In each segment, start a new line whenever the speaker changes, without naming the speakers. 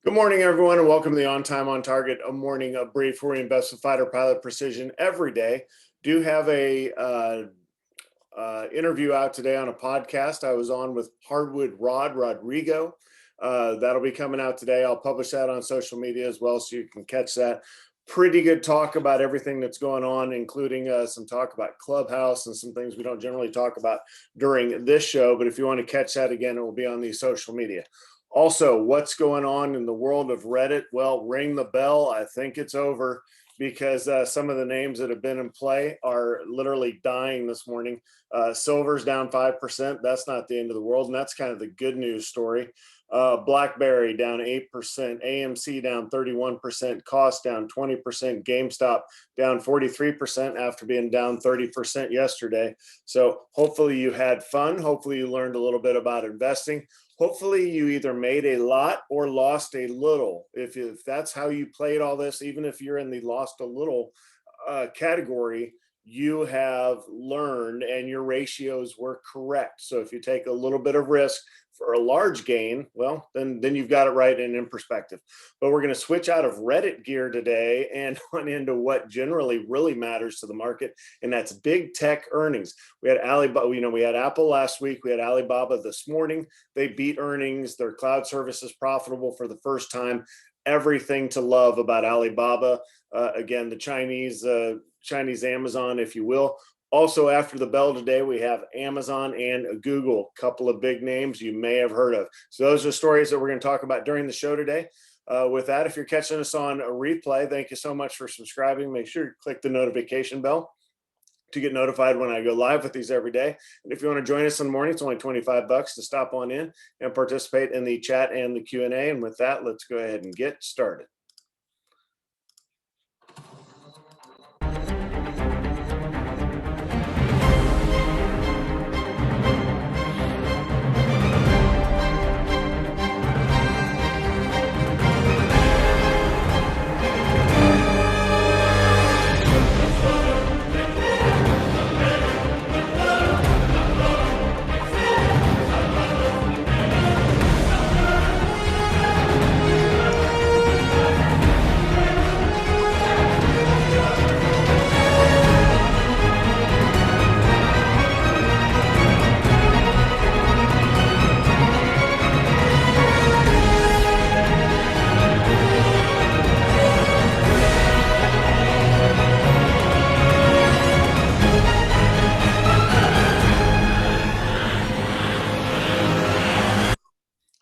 Good morning, everyone, and welcome to the On Time On Target, a morning brief where we invest in fighter pilot precision every day. Do have a interview out today on a podcast I was on with Hardwood Rodrigo. That'll be coming out today. I'll publish that on social media as well, so you can catch that. Pretty good talk about everything that's going on, including some talk about Clubhouse and some things we don't generally talk about during this show. But if you want to catch that again, it will be on the social media. Also, what's going on in the world of Reddit? Well, ring the bell. I think it's over because some of the names that have been in play are literally dying this morning. Silver's down 5%. That's not the end of the world. And that's kind of the good news story. BlackBerry down 8%, AMC down 31%, Cost down 20%, GameStop down 43% after being down 30% yesterday. So hopefully you had fun. Hopefully you learned a little bit about investing. Hopefully you either made a lot or lost a little. If that's how you played all this, even if you're in the lost a little category, you have learned and your ratios were correct. So if you take a little bit of risk for a large gain, well, then you've got it right and in perspective. But we're going to switch out of Reddit gear today and on into what generally really matters to the market, and that's big tech earnings. We had Alibaba, we had Apple last week. We had Alibaba this morning. They beat earnings. Their cloud service is profitable for the first time. Everything to love about Alibaba. Again, the Chinese Amazon, if you will. Also, after the bell today, we have Amazon and Google, a couple of big names you may have heard of. So those are stories that we're going to talk about during the show today. With that, if you're catching us on a replay, thank you so much for subscribing. Make sure you click the notification bell to get notified when I go live with these every day. And if you want to join us in the morning, it's only $25 to stop on in and participate in the chat and the Q&A. And with that, let's go ahead and get started.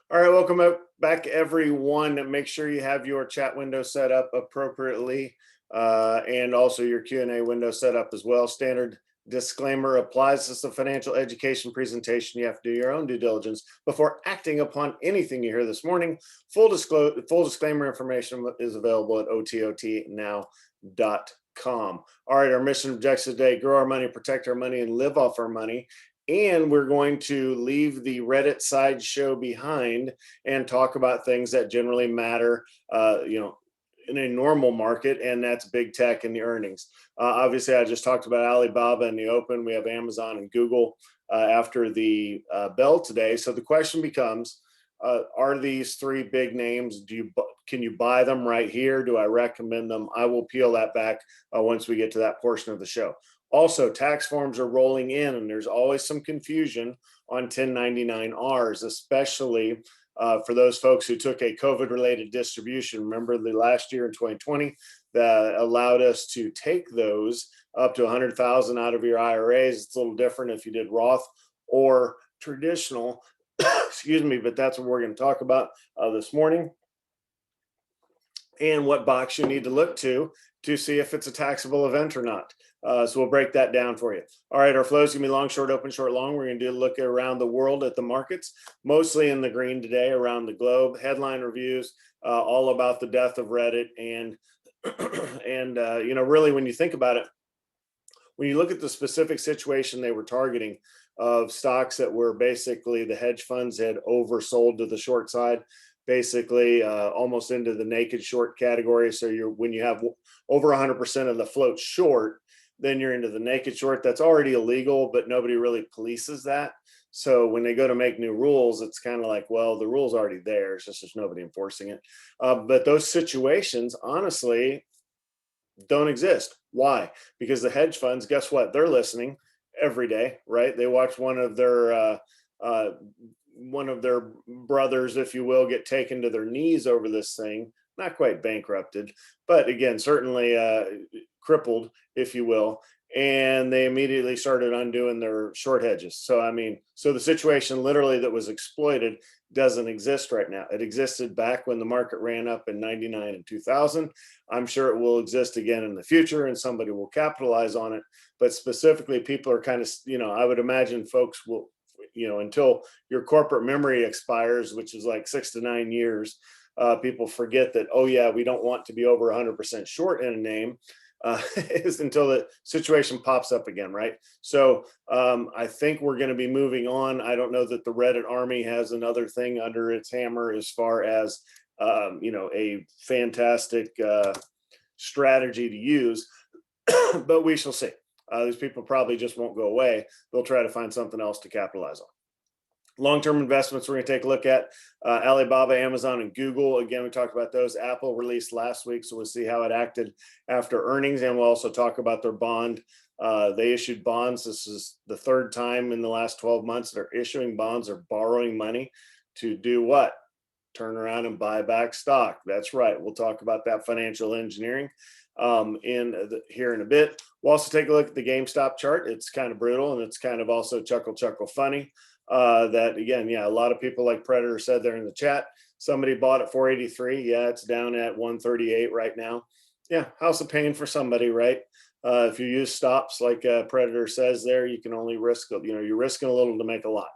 All right, welcome back, everyone. Make sure you have your chat window set up appropriately and also your Q&A window set up as well. Standard disclaimer applies. This is a financial education presentation. You have to do your own due diligence before acting upon anything you hear this morning. Full disclaimer information is available at ototnow.com. All right, our mission objectives today: grow our money, protect our money, and live off our money. And we're going to leave the Reddit sideshow behind and talk about things that generally matter, in a normal market, and that's big tech and the earnings. Obviously, I just talked about Alibaba in the open. We have Amazon and Google after the bell today. So the question becomes, are these three big names? Can you buy them right here? Do I recommend them? I will peel that back once we get to that portion of the show. Also, tax forms are rolling in, and there's always some confusion on 1099-Rs, especially for those folks who took a COVID-related distribution. Remember the last year in 2020 that allowed us to take those up to $100,000 out of your IRAs. It's a little different if you did Roth or traditional. Excuse me, but that's what we're going to talk about this morning, and what box you need to look to see if it's a taxable event or not. So we'll break that down for you. All right, our flow is going to be long, short, open, short, long. We're going to do a look around the world at the markets, mostly in the green today around the globe. Headline reviews, all about the death of Reddit. And, really, when you think about it, when you look at the specific situation they were targeting of stocks that were basically the hedge funds had oversold to the short side, basically almost into the naked short category. So when you have over 100% of the float short, then you're into the naked short. That's already illegal, but nobody really polices that. So when they go to make new rules, it's kind of like, well, the rule's already there. It's just there's nobody enforcing it. But those situations, honestly, don't exist. Why? Because the hedge funds, guess what? They're listening every day, right? They watch uh, one of their brothers, if you will, get taken to their knees over this thing. Not quite bankrupted, but again, certainly crippled, if you will. And they immediately started undoing their short hedges. So, I mean, so the situation literally that was exploited doesn't exist right now. It existed back when the market ran up in 99 and 2000. I'm sure it will exist again in the future and somebody will capitalize on it. But specifically, people are kind of, I would imagine folks will, until your corporate memory expires, which is like 6 to 9 years, people forget that, oh, yeah, we don't want to be over 100% short in a name. Is until the situation pops up again, right? So I think we're going to be moving on. I don't know that the Reddit army has another thing under its hammer as far as a fantastic strategy to use, but we shall see. These people probably just won't go away. They'll try to find something else to capitalize on. Long-term investments we're going to take a look at Alibaba, Amazon, and Google. Again, we talked about those. Apple released last week, so we'll see how it acted after earnings, and we'll also talk about their bond. They issued bonds. This is the third time in the last 12 months they're issuing bonds or borrowing money to do what? Turn around and buy back stock. That's right. We'll talk about that financial engineering here in a bit. We'll also take a look at the GameStop chart. It's kind of brutal, and it's kind of also chuckle funny. That again, yeah, a lot of people, like Predator said there in the chat, somebody bought at 483. Yeah, it's down at 138 right now. Yeah, house of pain for somebody, right? If you use stops like Predator says there, you can only risk, you're risking a little to make a lot.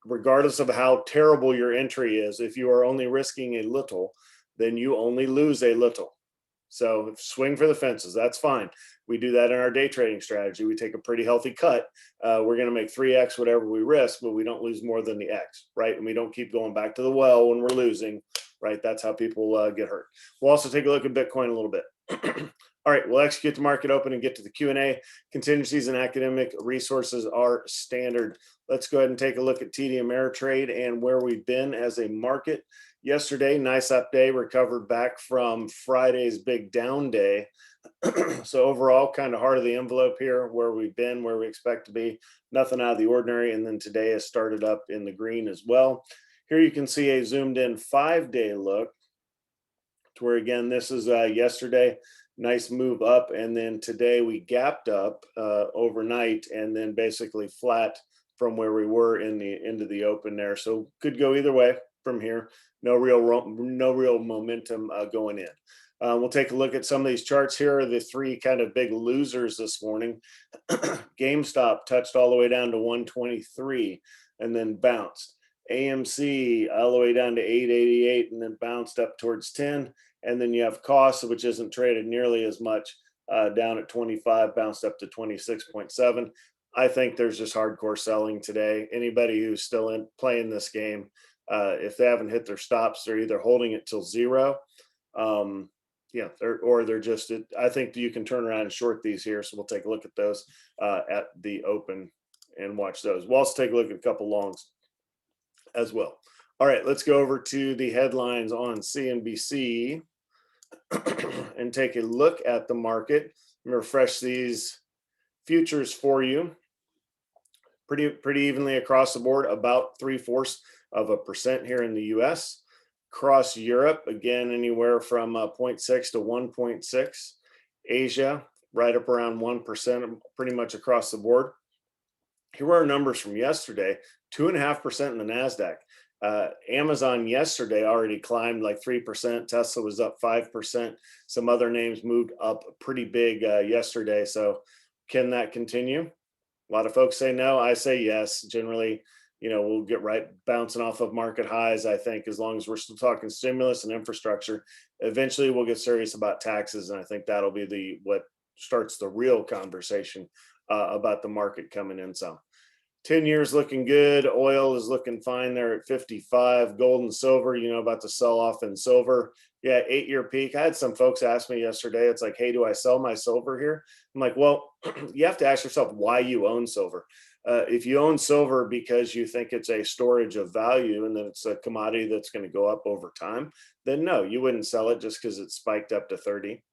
Regardless of how terrible your entry is, if you are only risking a little, then you only lose a little. So swing for the fences. That's fine. We do that in our day trading strategy. We take a pretty healthy cut. We're going to make 3x whatever we risk, but we don't lose more than the X, right? And we don't keep going back to the well when we're losing, right? That's how people get hurt. We'll also take a look at Bitcoin a little bit. All right, we'll execute the market open and get to the Q&A. Contingencies and academic resources are standard. Let's go ahead and take a look at TD Ameritrade and where we've been as a market. Yesterday, nice up day, recovered back from Friday's big down day. So overall, kind of heart of the envelope here, where we've been, where we expect to be, nothing out of the ordinary. And then today has started up in the green as well. Here you can see a zoomed in 5-day look to where, again, this is yesterday, nice move up. And then today we gapped up overnight and then basically flat from where we were in the end of the open there. So could go either way from here. No real momentum going in. We'll take a look at some of these charts. Here are the three kind of big losers this morning. GameStop touched all the way down to 123 and then bounced. AMC all the way down to 888 and then bounced up towards 10. And then you have costs, which isn't traded nearly as much, down at 25, bounced up to 26.7. I think there's just hardcore selling today. Anybody who's still playing this game, if they haven't hit their stops, they're either holding it till zero. They're just, I think you can turn around and short these here. So we'll take a look at those at the open and watch those. We'll also take a look at a couple longs as well. All right, let's go over to the headlines on CNBC and take a look at the market. Let me refresh these futures for you. Pretty evenly across the board, about 0.75% here in the US. Across Europe, again, anywhere from 0.6 to 1.6. Asia, right up around 1%, pretty much across the board. Here are our numbers from yesterday, 2.5% in the NASDAQ. Amazon yesterday already climbed like 3%. Tesla was up 5%. Some other names moved up pretty big yesterday. So can that continue? A lot of folks say no. I say yes. Generally, we'll get right bouncing off of market highs, I think, as long as we're still talking stimulus and infrastructure. Eventually, we'll get serious about taxes, and I think that'll be what starts the real conversation about the market coming in some. 10 years looking good. Oil is looking fine there at 55. Gold and silver, about the sell off in silver. Yeah, 8-year peak. I had some folks ask me yesterday, it's like, hey, do I sell my silver here? I'm like, well, you have to ask yourself why you own silver. If you own silver because you think it's a storage of value and that it's a commodity that's going to go up over time, then no, you wouldn't sell it just because it spiked up to 30,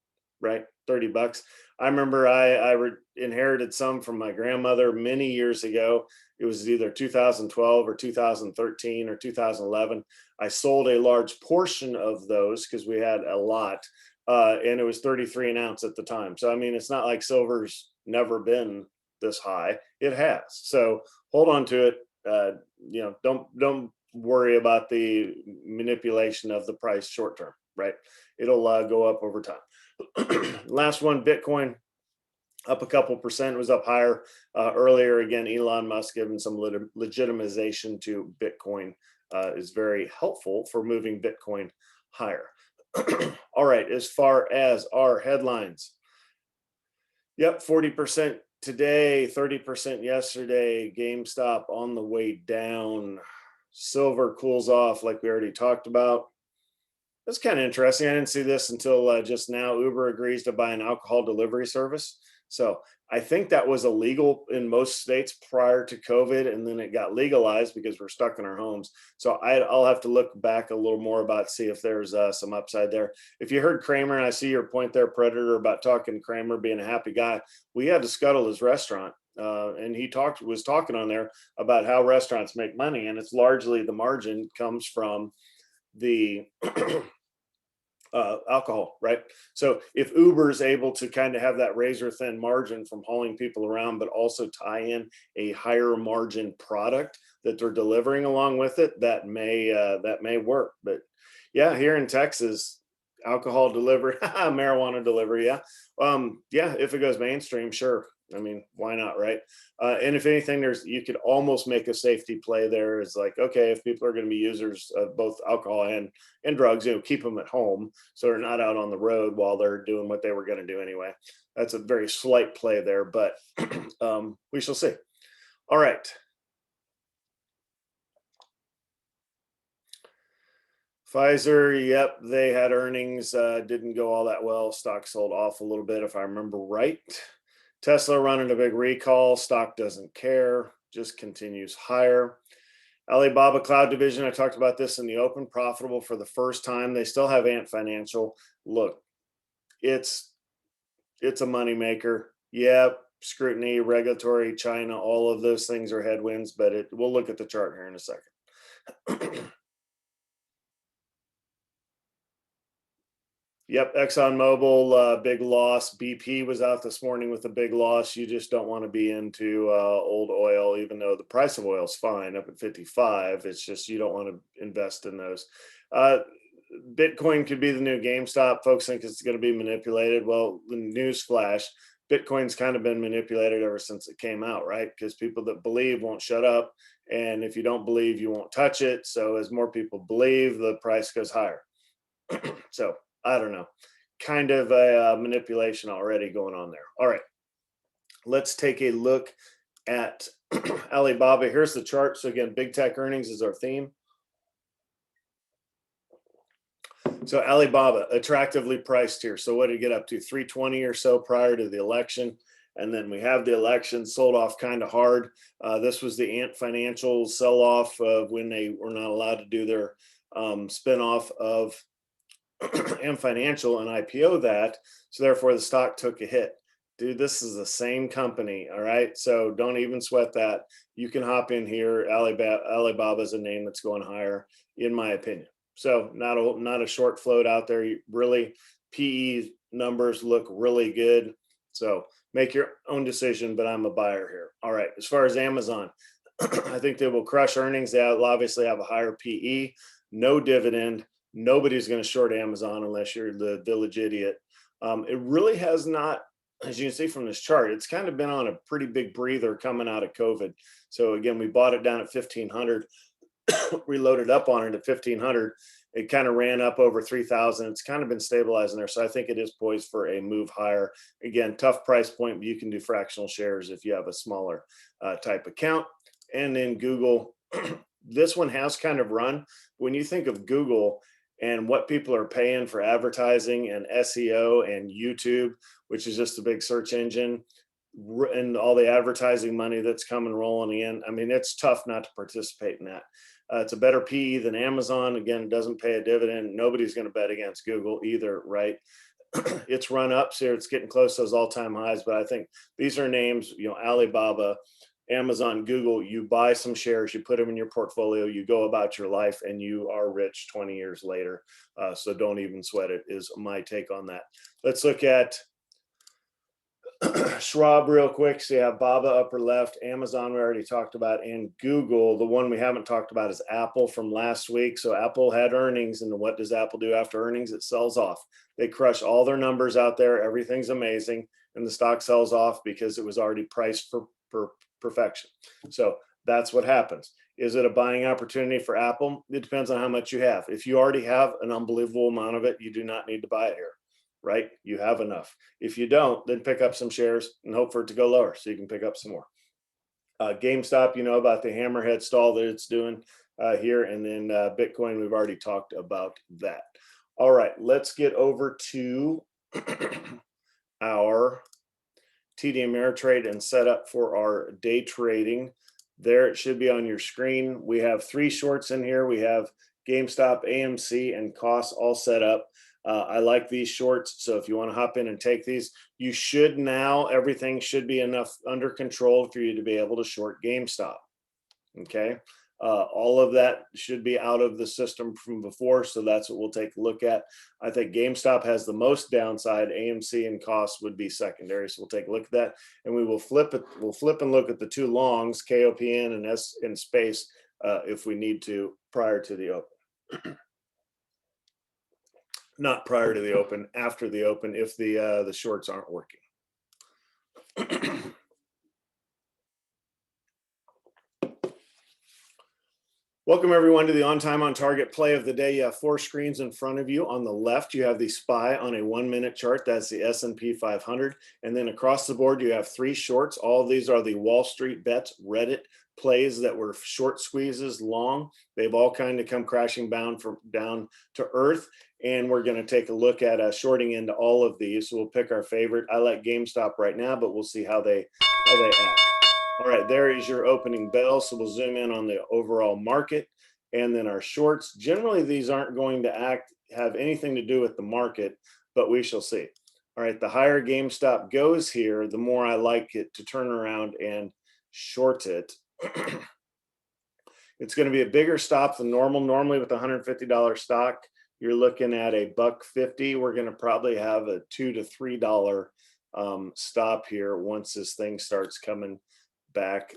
right? $30. I remember I inherited some from my grandmother many years ago. It was either 2012 or 2013 or 2011. I sold a large portion of those because we had a lot, and it was 33 an ounce at the time. So I mean, it's not like silver's never been this high. It has. So hold on to it. Don't worry about the manipulation of the price short term. Right? It'll go up over time. Last one, Bitcoin up a couple percent, was up higher earlier. Again, Elon Musk giving some legitimization to Bitcoin is very helpful for moving Bitcoin higher. All right, as far as our headlines, yep, 40% today, 30% yesterday. GameStop on the way down. Silver cools off like we already talked about. That's kind of interesting. I didn't see this until just now. Uber agrees to buy an alcohol delivery service. So I think that was illegal in most states prior to COVID, and then it got legalized because we're stuck in our homes. So I'll have to look back a little more about, see if there's some upside there. If you heard Kramer, and I see your point there, Predator, about talking Kramer being a happy guy, we had to scuttle his restaurant. And he was talking on there about how restaurants make money, and it's largely the margin comes from the alcohol, right? So if Uber is able to kind of have that razor thin margin from hauling people around, but also tie in a higher margin product that they're delivering along with it, that may work. But yeah, here in Texas, alcohol delivery, marijuana delivery, yeah, if it goes mainstream, sure. I mean, why not, right? And if anything, you could almost make a safety play there. Is like, okay, if people are going to be users of both alcohol and drugs, keep them at home so they're not out on the road while they're doing what they were going to do anyway. That's a very slight play there, but we shall see. All right. Pfizer, yep, they had earnings, didn't go all that well. Stock sold off a little bit, if I remember right. Tesla running a big recall. Stock doesn't care, just continues higher. Alibaba Cloud Division, I talked about this in the open, profitable for the first time. They still have Ant Financial. Look, it's a moneymaker. Yeah, scrutiny, regulatory, China, all of those things are headwinds, but we'll look at the chart here in a second. Yep, ExxonMobil, big loss. BP was out this morning with a big loss. You just don't want to be into old oil, even though the price of oil is fine up at 55. It's just you don't want to invest in those. Bitcoin could be the new GameStop. Folks think it's going to be manipulated. Well, the news flash, Bitcoin's kind of been manipulated ever since it came out, right? Because people that believe won't shut up. And if you don't believe, you won't touch it. So as more people believe, the price goes higher. So I don't know, kind of a manipulation already going on there. All right, let's take a look at Alibaba. Here's the chart. So again, big tech earnings is our theme. So Alibaba, attractively priced here. So what did it get up to? 320 or so prior to the election. And then we have the election, sold off kind of hard. This was the Ant Financial sell-off when they were not allowed to do their spinoff of Ant Financial and IPO that. So therefore the stock took a hit. Dude, this is the same company. All right. So don't even sweat that. You can hop in here. Alibaba is a name that's going higher, in my opinion. So not a short float out there. Really, PE numbers look really good. So make your own decision, but I'm a buyer here. All right. As far as Amazon, I think they will crush earnings. They'll obviously have a higher PE, no dividend. Nobody's going to short Amazon unless you're the village idiot. It really has not, as you can see from this chart, it's kind of been on a pretty big breather coming out of COVID. So again, we bought it down at 1,500, reloaded up on it at 1,500. It kind of ran up over 3,000. It's kind of been stabilizing there. So I think it is poised for a move higher. Again, tough price point, but you can do fractional shares if you have a smaller type account. And then Google, this one has kind of run. When you think of Google and what people are paying for advertising and SEO and YouTube, which is just a big search engine, and all the advertising money that's coming rolling in. I mean, it's tough not to participate in that. It's a better PE than Amazon. Again, it doesn't pay a dividend. Nobody's going to bet against Google either, right? It's run ups here. It's getting close to those all-time highs, but I think these are names, Alibaba, Amazon, Google. You buy some shares, you put them in your portfolio, you go about your life, and you are rich 20 years later. So don't even sweat it, is my take on that. Let's look at Schwab real quick. So you have Baba upper left, Amazon we already talked about, and Google. The one we haven't talked about is Apple from last week. So Apple had earnings, and what does Apple do after earnings? It sells off. They crush all their numbers out there. Everything's amazing, and the stock sells off because it was already priced for perfection. So that's what happens. Is it a buying opportunity for Apple? It depends on how much you have. If you already have an unbelievable amount of it, you do not need to buy it here. Right? You have enough. If you don't, then pick up some shares and hope for it to go lower so you can pick up some more. GameStop, you know about the hammerhead stall that it's doing here. And then Bitcoin, we've already talked about that. All right, let's get over to our TD Ameritrade and set up for our day trading. There it should be on your screen. We have 3 shorts in here. We have GameStop, AMC, and COS all set up. I like these shorts, so if you want to hop in and take these, you should now, everything should be enough under control for you to be able to short GameStop. Okay, all of that should be out of the system from before, so that's what we'll take a look at. I think GameStop has the most downside. AMC and COS would be secondary, so we'll take a look at that, and we will flip it. We'll flip and look at the 2 longs, KOPN and S in space, if we need to prior to the open. Not prior to the open, after the open, if the shorts aren't working. Welcome everyone to the On Time on Target play of the day. You have 4 screens in front of you. On the left, you have the SPY on a 1-minute chart. That's the S&P 500. And then across the board, you have 3 shorts. All of these are the Wall Street Bets Reddit plays that were short squeezes long. They've all kind of come crashing down to earth. And we're going to take a look at shorting into all of these. So we'll pick our favorite. I like GameStop right now, but we'll see how they act. All right, there is your opening bell. So we'll zoom in on the overall market and then our shorts. Generally, these aren't going to have anything to do with the market, but we shall see. All right, the higher GameStop goes here, the more I like it to turn around and short it. It's going to be a bigger stop than normal. Normally with a $150 stock, you're looking at a $1.50. We're going to probably have a $2 to $3 stop here once this thing starts coming back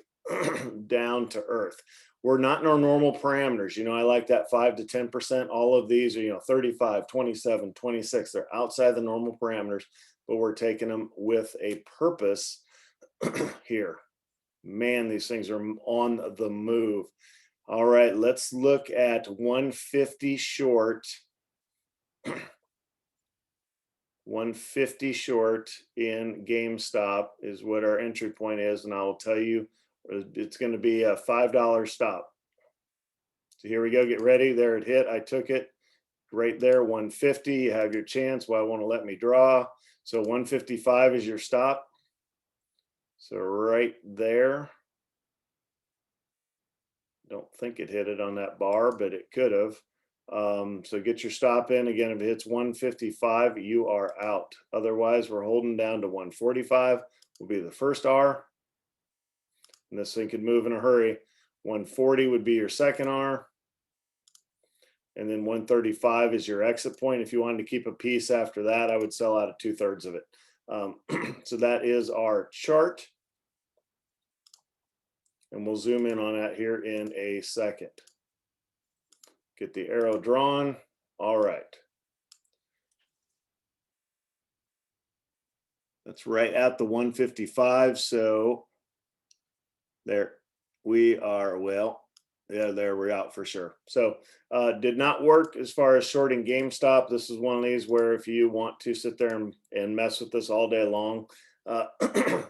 down to earth. We're not in our normal parameters. I like that 5 to 10%. All of these are, 35, 27, 26. They're outside the normal parameters, but we're taking them with a purpose here. Man, these things are on the move. All right, let's look at 150 short. 150 short in GameStop is what our entry point is, and I will tell you it's going to be a $5 stop. So here we go. Get ready. There it hit. I took it right there. 150. You have your chance. Well, I want to let me draw. So 155 is your stop. So right there. Don't think it hit it on that bar, but it could have. So get your stop in. Again, if it hits 155, you are out. Otherwise, we're holding down to 145 will be the first R. And this thing could move in a hurry. 140 would be your second R. And then 135 is your exit point. If you wanted to keep a piece after that, I would sell out of 2/3 of it. So that is our chart. And we'll zoom in on that here in a second. Get the arrow drawn. All right. That's right at the 155. So there we are. Well, yeah, there we're out for sure. So did not work as far as shorting GameStop. This is one of these where if you want to sit there and mess with this all day long,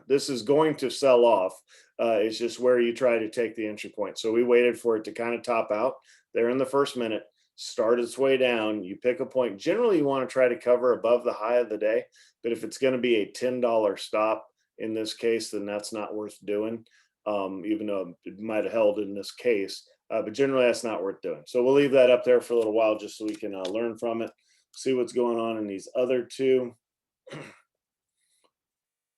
this is going to sell off. It's just where you try to take the entry point. So we waited for it to kind of top out there in the first minute, start its way down. You pick a point. Generally, you want to try to cover above the high of the day. But if it's going to be a $10 stop, in this case, then that's not worth doing, even though it might have held in this case. But generally, that's not worth doing. So we'll leave that up there for a little while just so we can learn from it, see what's going on in these other two.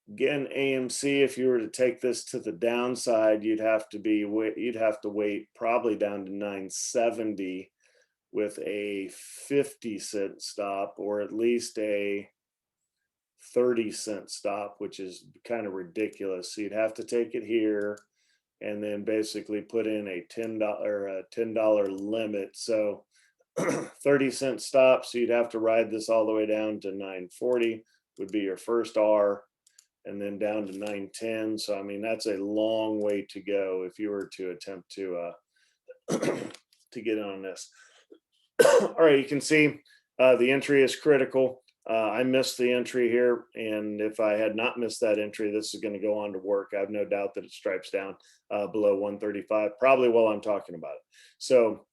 Again, AMC, if you were to take this to the downside, you'd have to wait probably down to 970 with a 50-cent stop, or at least a 30-cent stop, which is kind of ridiculous. So you'd have to take it here and then basically put in a $10 limit. So 30-cent stop. So you'd have to ride this all the way down to 940 would be your first R, and then down to 910. So I mean, that's a long way to go if you were to attempt to to get on this. All right, you can see the entry is critical. I missed the entry here, and if I had not missed that entry, this is going to go on to work. I have no doubt that it stripes down below 135, probably while I'm talking about it. So,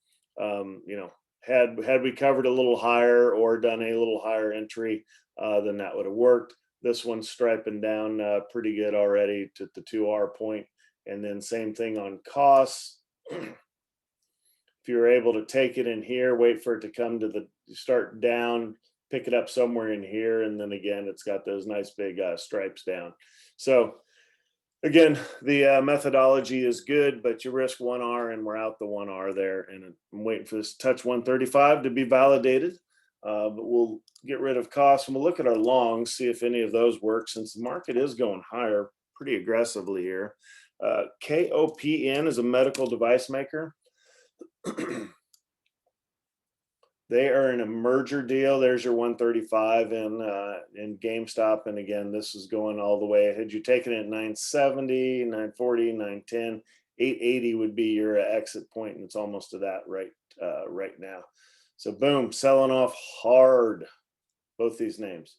had we covered a little higher or done a little higher entry, then that would have worked. This one's striping down pretty good already to the 2R point, and then same thing on costs. If you're able to take it in here, wait for it to come to the start down, pick it up somewhere in here, and then again, it's got those nice big stripes down. So again, the methodology is good, but you risk 1R, and we're out the 1R there. And I'm waiting for this touch 135 to be validated, but we'll get rid of costs, and we'll look at our longs, see if any of those work, since the market is going higher pretty aggressively here. KOPN is a medical device maker. They are in a merger deal. There's your 135 in GameStop. And again, this is going all the way. Had you taken it at 970, 940, 910, 880 would be your exit point, and it's almost to that right now. So boom, selling off hard, both these names.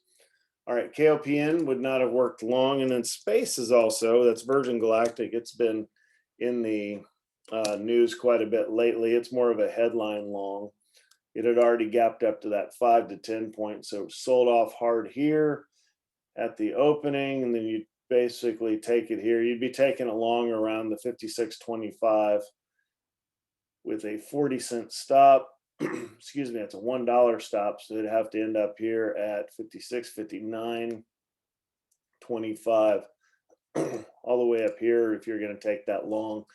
All right, KOPN would not have worked long. And then Space is also, that's Virgin Galactic. It's been in the news quite a bit lately. It's more of a headline long. It had already gapped up to that 5 to 10 points, so sold off hard here at the opening, and then you basically take it here. You'd be taking it long around the 56.25 with a 40-cent stop. Excuse me, that's a $1 stop, so it'd have to end up here at 56.59.25, all the way up here if you're going to take that long.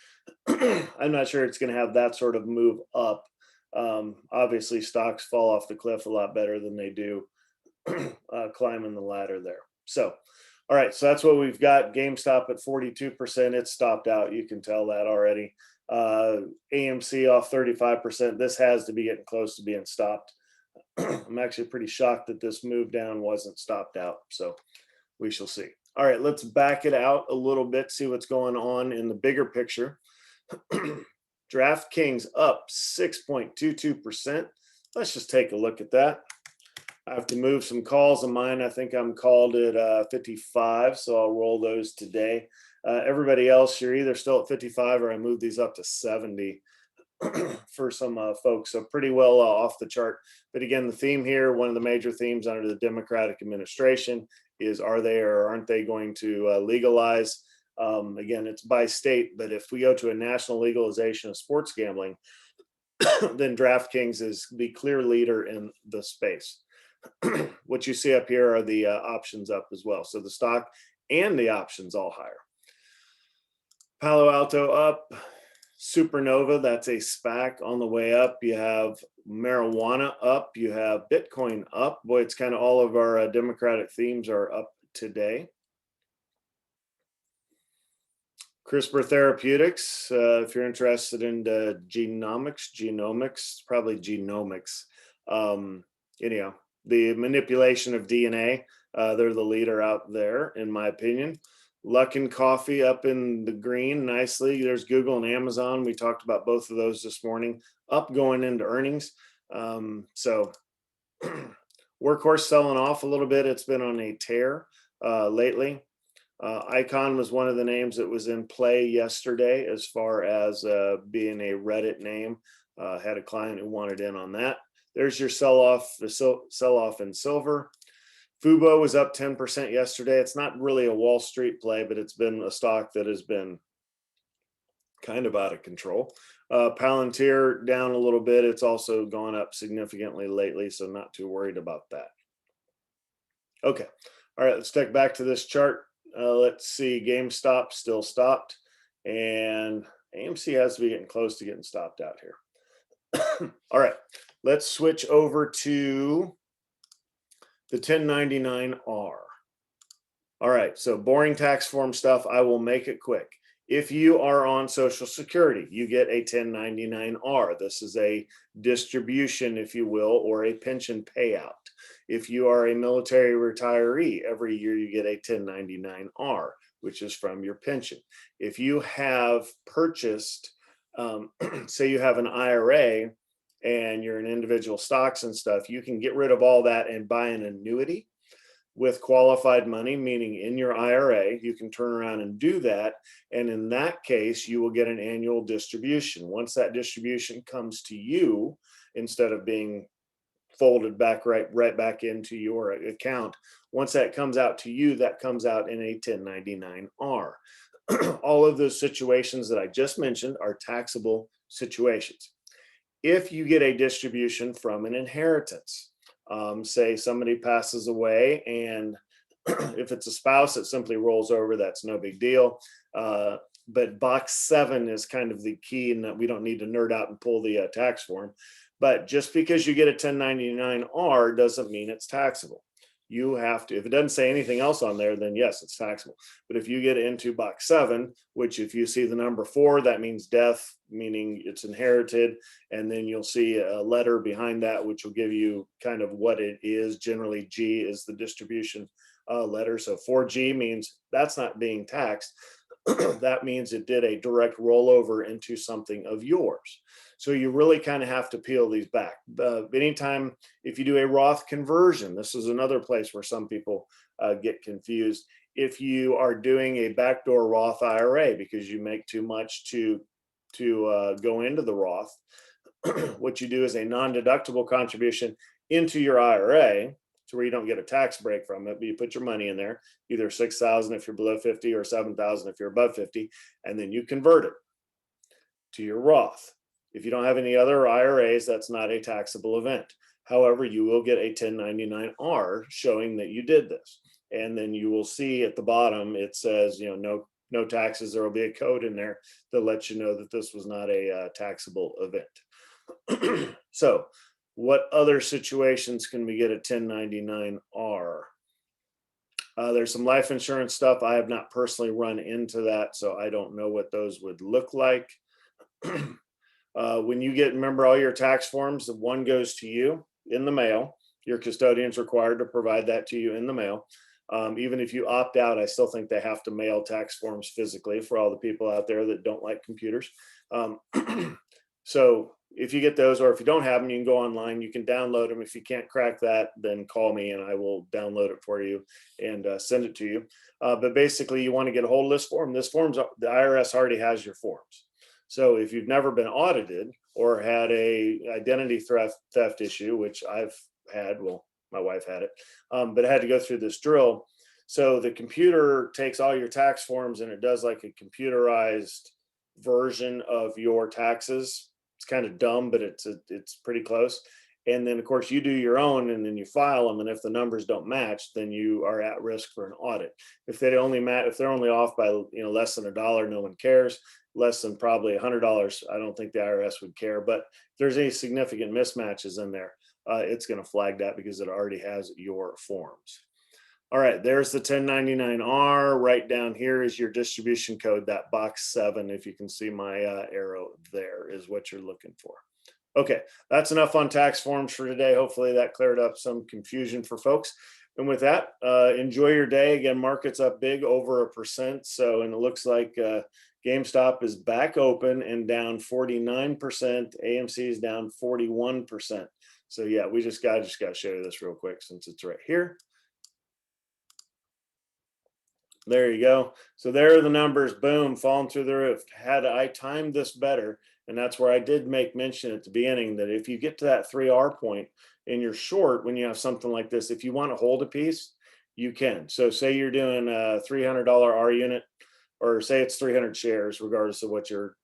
I'm not sure it's going to have that sort of move up. Obviously, stocks fall off the cliff a lot better than they do climbing the ladder there. So, all right, so that's what we've got. GameStop at 42%. It's stopped out. You can tell that already. AMC off 35%. This has to be getting close to being stopped. I'm actually pretty shocked that this move down wasn't stopped out. So we shall see. All right, let's back it out a little bit, see what's going on in the bigger picture. DraftKings up 6.22%. Let's just take a look at that. I have to move some calls of mine. I think I'm called at 55, so I'll roll those today. Everybody else, you're either still at 55 or I move these up to 70 for some folks. So pretty well off the chart. But again, the theme here, one of the major themes under the Democratic administration is, are they or aren't they going to legalize? Again, it's by state, but if we go to a national legalization of sports gambling, then DraftKings is the clear leader in the space. What you see up here are the options up as well. So the stock and the options all higher. Palo Alto up, Supernova, that's a SPAC on the way up. You have marijuana up, you have Bitcoin up. Boy, it's kind of all of our Democratic themes are up today. CRISPR Therapeutics, if you're interested in genomics, probably genomics. Anyhow, the manipulation of DNA, they're the leader out there, in my opinion. Luckin Coffee up in the green nicely. There's Google and Amazon. We talked about both of those this morning, up going into earnings. So Workhorse selling off a little bit. It's been on a tear lately. Icon was one of the names that was in play yesterday as far as being a Reddit name. Had a client who wanted in on that. There's your sell-off in silver. Fubo was up 10% yesterday. It's not really a Wall Street play, but it's been a stock that has been kind of out of control. Palantir down a little bit. It's also gone up significantly lately, so not too worried about that. Okay. All right, let's take back to this chart. Let's see. GameStop still stopped, and AMC has to be getting close to getting stopped out here. All right, let's switch over to the 1099-R. All right, so boring tax form stuff, I will make it quick. If you are on Social Security, you get a 1099-R. This is a distribution, if you will, or a pension payout. If you are a military retiree, every year you get a 1099-R, which is from your pension. If you have purchased, say you have an IRA and you're in individual stocks and stuff, you can get rid of all that and buy an annuity with qualified money, meaning in your IRA. You can turn around and do that. And in that case, you will get an annual distribution. Once that distribution comes to you, instead of being folded back right back into your account, once that comes out to you, that comes out in a 1099-R. All of those situations that I just mentioned are taxable situations. If you get a distribution from an inheritance, say somebody passes away, and if it's a spouse, it simply rolls over. That's no big deal. But box 7 is kind of the key, in that we don't need to nerd out and pull the tax form. But just because you get a 1099-R doesn't mean it's taxable. You have to, if it doesn't say anything else on there, then yes, it's taxable. But if you get into box 7, which if you see the number 4, that means death, meaning it's inherited. And then you'll see a letter behind that, which will give you kind of what it is. Generally, G is the distribution letter. So 4G means that's not being taxed. That means it did a direct rollover into something of yours. So you really kind of have to peel these back. Anytime, if you do a Roth conversion, this is another place where some people get confused. If you are doing a backdoor Roth IRA because you make too much to go into the Roth, what you do is a non-deductible contribution into your IRA, to where you don't get a tax break from it, but you put your money in there, either 6,000 if you're below 50 or 7,000 if you're above 50, and then you convert it to your Roth. If you don't have any other IRAs, that's not a taxable event. However, you will get a 1099-R showing that you did this. And then you will see at the bottom, it says, no taxes. There will be a code in there that lets you know that this was not a taxable event. So what other situations can we get a 1099-R? There's some life insurance stuff. I have not personally run into that, so I don't know what those would look like. When you remember all your tax forms, the one goes to you in the mail. Your custodian's required to provide that to you in the mail. Even if you opt out, I still think they have to mail tax forms physically for all the people out there that don't like computers. So if you get those, or if you don't have them, you can go online, you can download them. If you can't crack that, then call me and I will download it for you and send it to you. But basically, you want to get a hold of this form. The IRS already has your forms. So if you've never been audited or had a identity theft issue, which I've had, well, my wife had it, but I had to go through this drill. So the computer takes all your tax forms and it does like a computerized version of your taxes. It's kind of dumb, but it's pretty close. And then of course you do your own, and then you file them. And if the numbers don't match, then you are at risk for an audit. If they're only off by less than $1, no one cares. Less than probably $100, I don't think the IRS would care. But if there's any significant mismatches in there, it's going to flag that because it already has your forms. All right, there's the 1099-R. Right down here is your distribution code, that box 7. If you can see my arrow there is what you're looking for. Okay, that's enough on tax forms for today. Hopefully that cleared up some confusion for folks. And with that, enjoy your day. Again, market's up big, over 1%. So, and it looks like GameStop is back open and down 49%. AMC is down 41%. So yeah, we just got to show you this real quick since it's right here. There you go. So there are the numbers, boom, falling through the roof. Had I timed this better, and that's where I did make mention at the beginning that if you get to that 3R point in your short, when you have something like this, if you want to hold a piece, you can. So say you're doing a $300 R unit, or say it's 300 shares, regardless of what your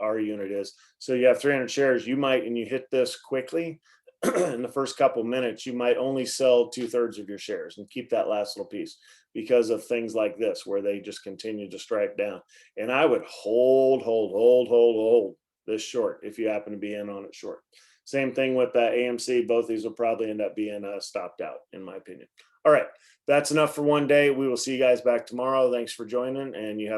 R unit is. So you have 300 shares, you might, and you hit this quickly in the first couple minutes, you might only sell 2/3 of your shares and keep that last little piece because of things like this, where they just continue to strike down. And I would hold this short if you happen to be in on it short. Same thing with AMC. Both these will probably end up being stopped out, in my opinion. All right, that's enough for one day. We will see you guys back tomorrow. Thanks for joining, and you have